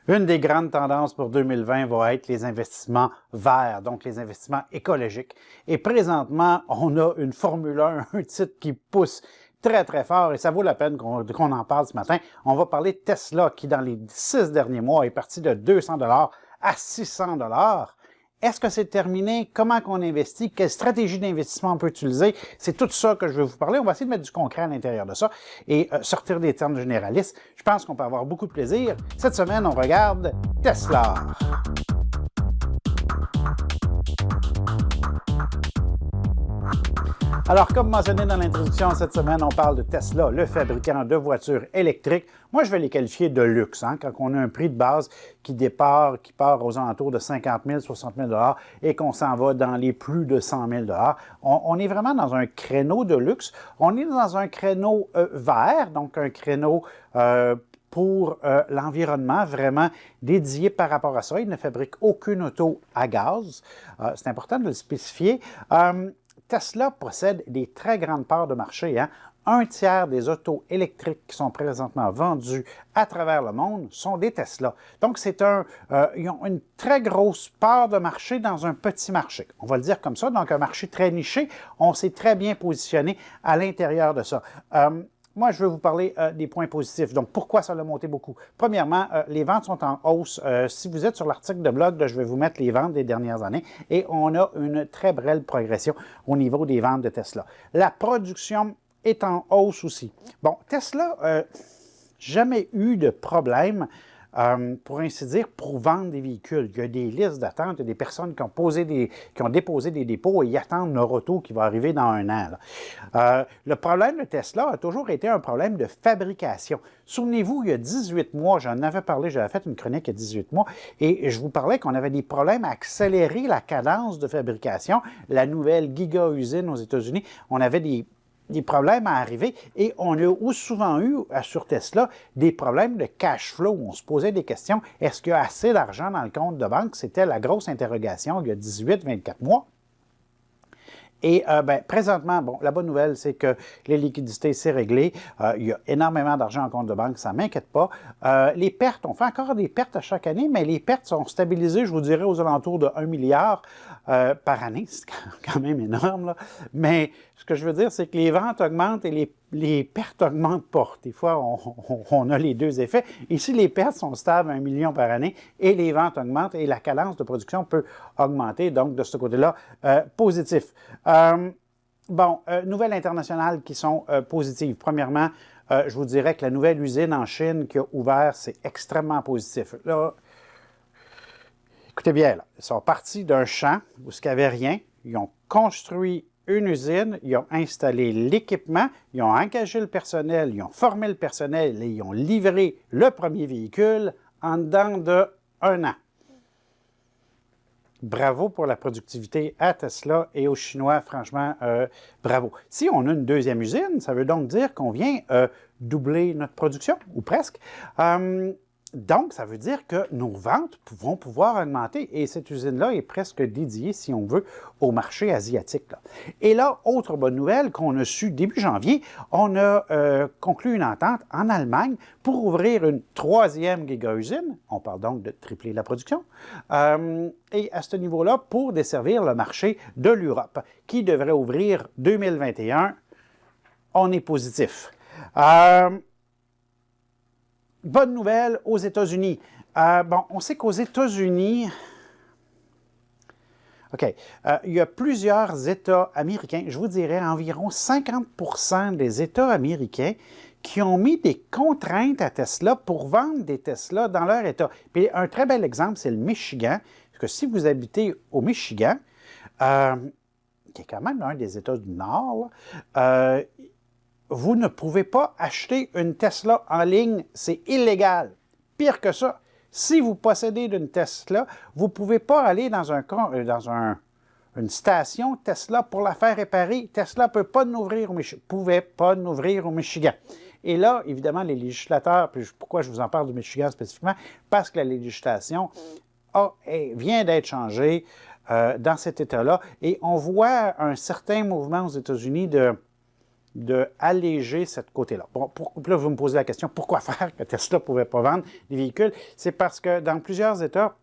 Une des grandes tendances pour 2020 va être les investissements verts, donc les investissements écologiques. Et présentement, on a une Formule 1, un titre qui pousse très, très fort et ça vaut la peine qu'on en parle ce matin. On va parler de Tesla qui, dans les 6 derniers mois, est parti de 200 $ à 600 $. Est-ce que c'est terminé? Comment qu'on investit? Quelle stratégie d'investissement on peut utiliser? C'est tout ça que je vais vous parler. On va essayer de mettre du concret à l'intérieur de ça et sortir des termes généralistes. Je pense qu'on peut avoir beaucoup de plaisir. Cette semaine, on regarde Tesla. Alors, comme mentionné dans l'introduction, cette semaine, on parle de Tesla, le fabricant de voitures électriques. Moi, je vais les qualifier de luxe, quand on a un prix de base qui part aux alentours de 50 000, 60 000 $ et qu'on s'en va dans les plus de 100 000 $. On est vraiment dans un créneau de luxe. On est dans un créneau vert, donc un créneau pour l'environnement, vraiment dédié par rapport à ça. Il ne fabrique aucune auto à gaz. C'est important de le spécifier. Tesla possède des très grandes parts de marché. Un tiers des autos électriques qui sont présentement vendues à travers le monde sont des Tesla. Donc, ils ont une très grosse part de marché dans un petit marché. On va le dire comme ça, donc un marché très niché. On s'est très bien positionné à l'intérieur de ça. Moi, je vais vous parler des points positifs. Donc, pourquoi ça a monté beaucoup? Premièrement, les ventes sont en hausse. Si vous êtes sur l'article de blog, je vais vous mettre les ventes des dernières années et on a une très belle progression au niveau des ventes de Tesla. La production est en hausse aussi. Bon, Tesla jamais eu de problème, pour ainsi dire, pour vendre des véhicules. Il y a des listes d'attente, il y a des personnes qui ont déposé des dépôts et ils attendent leur auto qui va arriver dans un an. Le problème de Tesla a toujours été un problème de fabrication. Souvenez-vous, il y a 18 mois, j'en avais parlé, j'avais fait une chronique il y a 18 mois, et je vous parlais qu'on avait des problèmes à accélérer la cadence de fabrication. La nouvelle giga-usine aux États-Unis, on avait des problèmes à arriver et on a souvent eu sur Tesla des problèmes de cash flow. On se posait des questions. Est-ce qu'il y a assez d'argent dans le compte de banque? C'était la grosse interrogation il y a 18-24 mois. Et présentement, bon, la bonne nouvelle, c'est que les liquidités, c'est réglé. Il y a énormément d'argent en compte de banque, ça ne m'inquiète pas. Les pertes, on fait encore des pertes à chaque année, mais les pertes sont stabilisées, je vous dirais, aux alentours de 1 milliard par année. C'est quand même énorme, là. Mais ce que je veux dire, c'est que les ventes augmentent et les pertes augmentent pas. Des fois, on a les deux effets. Ici, les pertes sont stables, 1 million par année, et les ventes augmentent et la cadence de production peut augmenter. Donc, de ce côté-là, positif. Nouvelles internationales qui sont positives. Premièrement, je vous dirais que la nouvelle usine en Chine qui a ouvert, c'est extrêmement positif. Là, écoutez bien, là, ils sont partis d'un champ où il n'y avait rien. Ils ont construit une usine, ils ont installé l'équipement, ils ont engagé le personnel, ils ont formé le personnel et ils ont livré le premier véhicule en dedans d'1 an. Bravo pour la productivité à Tesla et aux Chinois, franchement, bravo. Si on a une deuxième usine, ça veut donc dire qu'on vient doubler notre production, ou presque. Donc, ça veut dire que nos ventes vont pouvoir augmenter et cette usine-là est presque dédiée, si on veut, au marché asiatique. Et là, autre bonne nouvelle qu'on a su début janvier, on a conclu une entente en Allemagne pour ouvrir une 3e giga-usine. On parle donc de tripler la production. Et à ce niveau-là, pour desservir le marché de l'Europe, qui devrait ouvrir 2021, on est positif. Bonne nouvelle aux États-Unis. On sait qu'aux États-Unis, il y a plusieurs États américains, je vous dirais environ 50% des États américains qui ont mis des contraintes à Tesla pour vendre des Tesla dans leur État. Puis un très bel exemple, c'est le Michigan, parce que si vous habitez au Michigan, qui est quand même l'un des États du Nord, vous ne pouvez pas acheter une Tesla en ligne, c'est illégal. Pire que ça, si vous possédez une Tesla, vous ne pouvez pas aller dans une station Tesla pour la faire réparer. Tesla ne peut pas pouvait pas n'ouvrir au Michigan. Et là, évidemment, les législateurs, puis pourquoi je vous en parle du Michigan spécifiquement, parce que la législation vient d'être changée dans cet État-là. Et on voit un certain mouvement aux États-Unis d'alléger cette côté-là. Bon, là, vous me posez la question, pourquoi faire que Tesla ne pouvait pas vendre des véhicules? C'est parce que dans plusieurs États,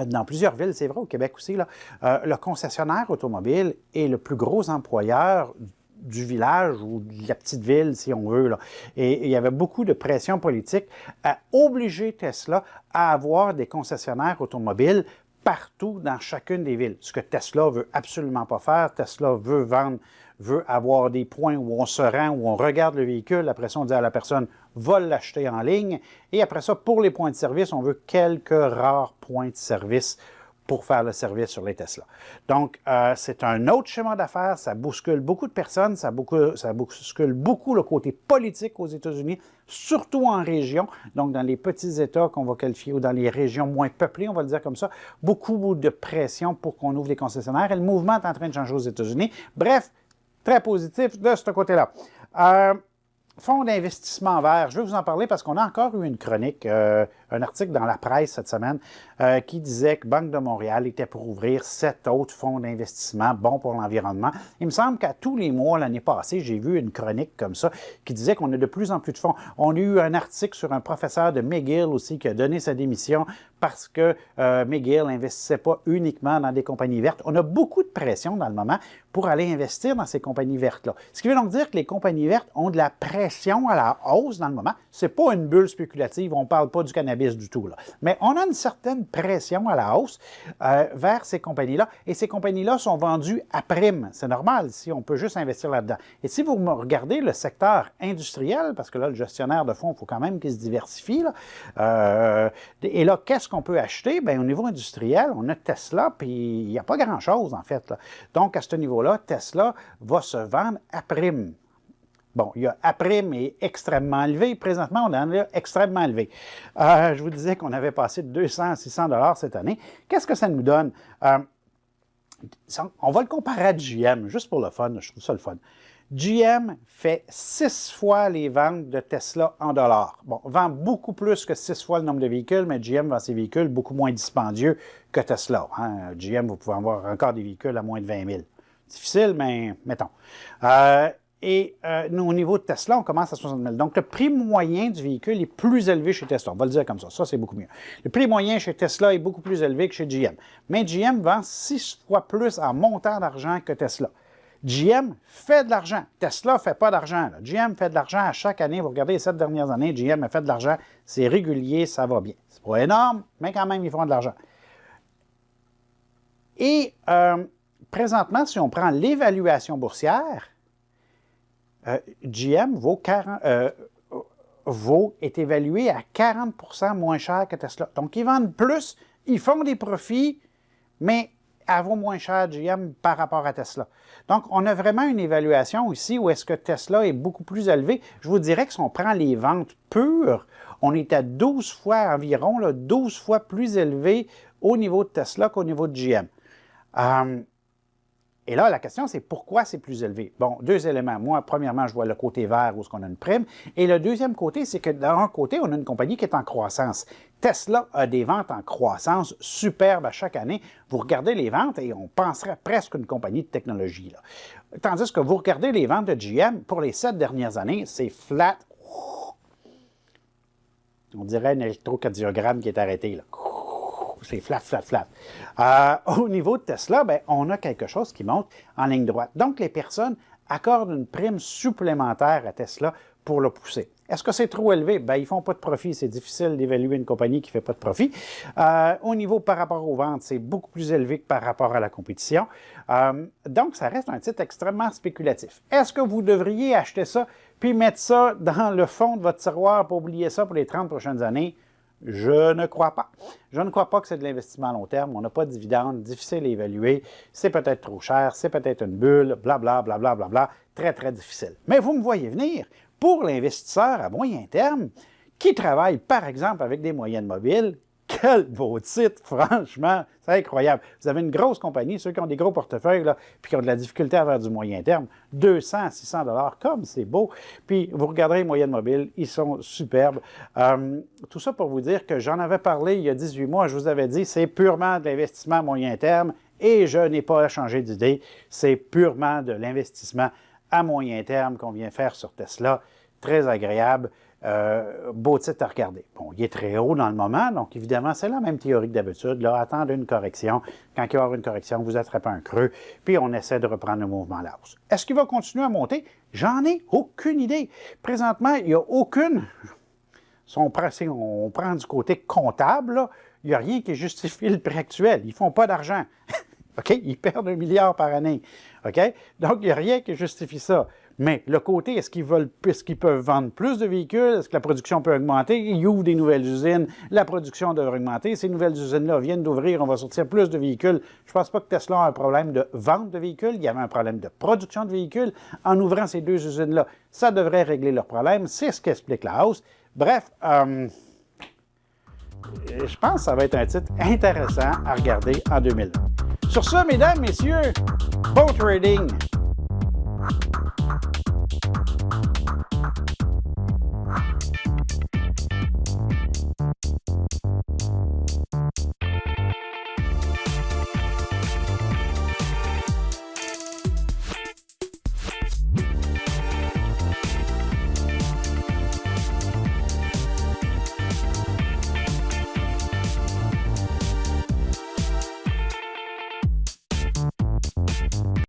dans plusieurs villes, c'est vrai au Québec aussi, là, le concessionnaire automobile est le plus gros employeur du village ou de la petite ville, si on veut, là. Et il y avait beaucoup de pression politique à obliger Tesla à avoir des concessionnaires automobiles partout dans chacune des villes. Ce que Tesla veut absolument pas faire. Tesla veut vendre, veut avoir des points où on se rend, où on regarde le véhicule. Après ça, on dit à la personne, va l'acheter en ligne. Et après ça, pour les points de service, on veut quelques rares points de service pour faire le service sur les Tesla. Donc, c'est un autre schéma d'affaires, ça bouscule beaucoup de personnes, ça bouscule beaucoup le côté politique aux États-Unis, surtout en région, donc dans les petits États qu'on va qualifier, ou dans les régions moins peuplées, on va le dire comme ça, beaucoup de pression pour qu'on ouvre les concessionnaires, et le mouvement est en train de changer aux États-Unis. Bref, très positif de ce côté-là. Fonds d'investissement vert, je vais vous en parler parce qu'on a encore eu une chronique, un article dans la presse cette semaine qui disait que Banque de Montréal était pour ouvrir 7 autres fonds d'investissement bons pour l'environnement. Il me semble qu'à tous les mois, l'année passée, j'ai vu une chronique comme ça qui disait qu'on a de plus en plus de fonds. On a eu un article sur un professeur de McGill aussi qui a donné sa démission parce que McGill n'investissait pas uniquement dans des compagnies vertes. On a beaucoup de pression dans le moment pour aller investir dans ces compagnies vertes-là. Ce qui veut donc dire que les compagnies vertes ont de la pression à la hausse dans le moment. Ce n'est pas une bulle spéculative, on ne parle pas du cannabis du tout, là. Mais on a une certaine pression à la hausse vers ces compagnies-là, et ces compagnies-là sont vendues à prime. C'est normal si on peut juste investir là-dedans. Et si vous regardez le secteur industriel, parce que là, le gestionnaire de fonds, il faut quand même qu'il se diversifie, là, et là, qu'est-ce qu'on peut acheter? Bien, au niveau industriel, on a Tesla, puis il n'y a pas grand-chose, en fait, là. Donc, à ce niveau-là, Tesla va se vendre à prime. Bon, il y a à prime et extrêmement élevé. Présentement, on en a extrêmement élevé. Je vous disais qu'on avait passé de 200 à 600 $ cette année. Qu'est-ce que ça nous donne? On va le comparer à GM, juste pour le fun. Je trouve ça le fun. GM fait 6 fois les ventes de Tesla en dollars. Bon, vend beaucoup plus que 6 fois le nombre de véhicules, mais GM vend ses véhicules beaucoup moins dispendieux que Tesla. Hein? GM, vous pouvez avoir encore des véhicules à moins de 20 000. Difficile, mais mettons. Nous, au niveau de Tesla, on commence à 60 000. Donc, le prix moyen du véhicule est plus élevé chez Tesla. On va le dire comme ça. Ça, c'est beaucoup mieux. Le prix moyen chez Tesla est beaucoup plus élevé que chez GM. Mais GM vend 6 fois plus en montant d'argent que Tesla. GM fait de l'argent. Tesla ne fait pas d'argent. GM fait de l'argent à chaque année. Vous regardez les 7 dernières années, GM a fait de l'argent. C'est régulier, ça va bien. C'est pas énorme, mais quand même, ils font de l'argent. Et présentement, si on prend l'évaluation boursière, GM est évalué à 40 % moins cher que Tesla. Donc, ils vendent plus, ils font des profits, mais elle vaut moins cher GM par rapport à Tesla. Donc, on a vraiment une évaluation ici où est-ce que Tesla est beaucoup plus élevé. Je vous dirais que si on prend les ventes pures, on est à 12 fois environ, là, 12 fois plus élevé au niveau de Tesla qu'au niveau de GM. Et là, la question, c'est pourquoi c'est plus élevé? Bon, 2 éléments. Moi, premièrement, je vois le côté vert où on a une prime. Et le deuxième côté, c'est que d'un côté, on a une compagnie qui est en croissance. Tesla a des ventes en croissance superbes à chaque année. Vous regardez les ventes et on penserait presque une compagnie de technologie, là. Tandis que vous regardez les ventes de GM, pour les 7 dernières années, c'est flat. On dirait un électrocardiogramme qui est arrêté, là. C'est flat, flat, flat. Au niveau de Tesla, bien, on a quelque chose qui monte en ligne droite. Donc, les personnes accordent une prime supplémentaire à Tesla pour le pousser. Est-ce que c'est trop élevé? Bien, ils ne font pas de profit. C'est difficile d'évaluer une compagnie qui ne fait pas de profit. Au niveau par rapport aux ventes, c'est beaucoup plus élevé que par rapport à la compétition. Donc, ça reste un titre extrêmement spéculatif. Est-ce que vous devriez acheter ça puis mettre ça dans le fond de votre tiroir pour oublier ça pour les 30 prochaines années? Je ne crois pas. Je ne crois pas que c'est de l'investissement à long terme. On n'a pas de dividende, difficile à évaluer. C'est peut-être trop cher, c'est peut-être une bulle, blablabla, blablabla, bla, bla, bla, très, très difficile. Mais vous me voyez venir, pour l'investisseur à moyen terme, qui travaille par exemple avec des moyennes mobiles, quel beau titre, franchement, c'est incroyable. Vous avez une grosse compagnie, ceux qui ont des gros portefeuilles, là, puis qui ont de la difficulté à faire du moyen terme, 200 à 600 $, comme c'est beau. Puis vous regarderez les moyennes mobiles, ils sont superbes. Tout ça pour vous dire que j'en avais parlé il y a 18 mois, je vous avais dit, c'est purement de l'investissement à moyen terme, et je n'ai pas changé d'idée, c'est purement de l'investissement à moyen terme qu'on vient faire sur Tesla. Très agréable. Beau titre à regarder. Bon, il est très haut dans le moment, donc évidemment, c'est la même théorie que d'habitude. Là, attendre une correction. Quand il va y avoir une correction, vous attrapez un creux, puis on essaie de reprendre le mouvement à la hausse. Est-ce qu'il va continuer à monter? J'en ai aucune idée. Présentement, il n'y a aucune... Si on prend du côté comptable, là, il n'y a rien qui justifie le prix actuel. Ils ne font pas d'argent. OK? Ils perdent 1 milliard par année. OK? Donc, il n'y a rien qui justifie ça. Mais le côté, est-ce qu'ils peuvent vendre plus de véhicules? Est-ce que la production peut augmenter? Ils ouvrent des nouvelles usines. La production devrait augmenter. Ces nouvelles usines-là viennent d'ouvrir. On va sortir plus de véhicules. Je ne pense pas que Tesla a un problème de vente de véhicules. Il y avait un problème de production de véhicules. En ouvrant ces deux usines-là, ça devrait régler leur problème. C'est ce qui explique la hausse. Bref, je pense que ça va être un titre intéressant à regarder en 2020. Sur ce, mesdames, messieurs, bon trading!